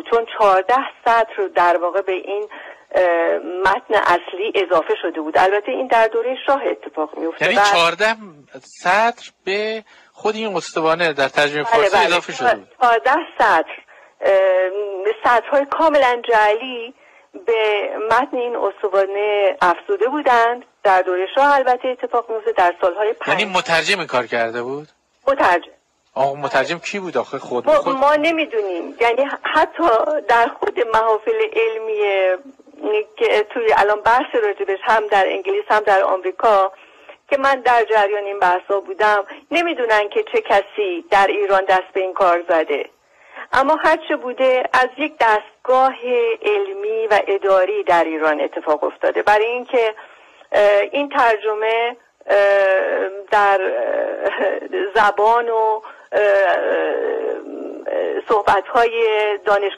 بود، چون 14 سطر در واقع به این متن اصلی اضافه شده بود. البته این در دوره شاه اتفاق میفته. یعنی 14 سطر به خود این استوانه در ترجمه فارسی اضافه شده بود. 14 سطر، سطرهای کاملا جعلی به متن این استوانه افزوده بودند. در دوره شاه البته اتفاق میفته، در سالهای 5. یعنی مترجم کار کرده بود؟ مترجم کی بود آخه؟ خود ما نمیدونیم. یعنی حتی در خود محافل علمی که توی الان بحث راجبش هم در انگلیس هم در آمریکا که من در جریان این بحثا بودم، نمیدونن که چه کسی در ایران دست به این کار زده. اما هرچه بوده از یک دستگاه علمی و اداری در ایران اتفاق افتاده، برای اینکه این ترجمه در زبان و صحبت‌های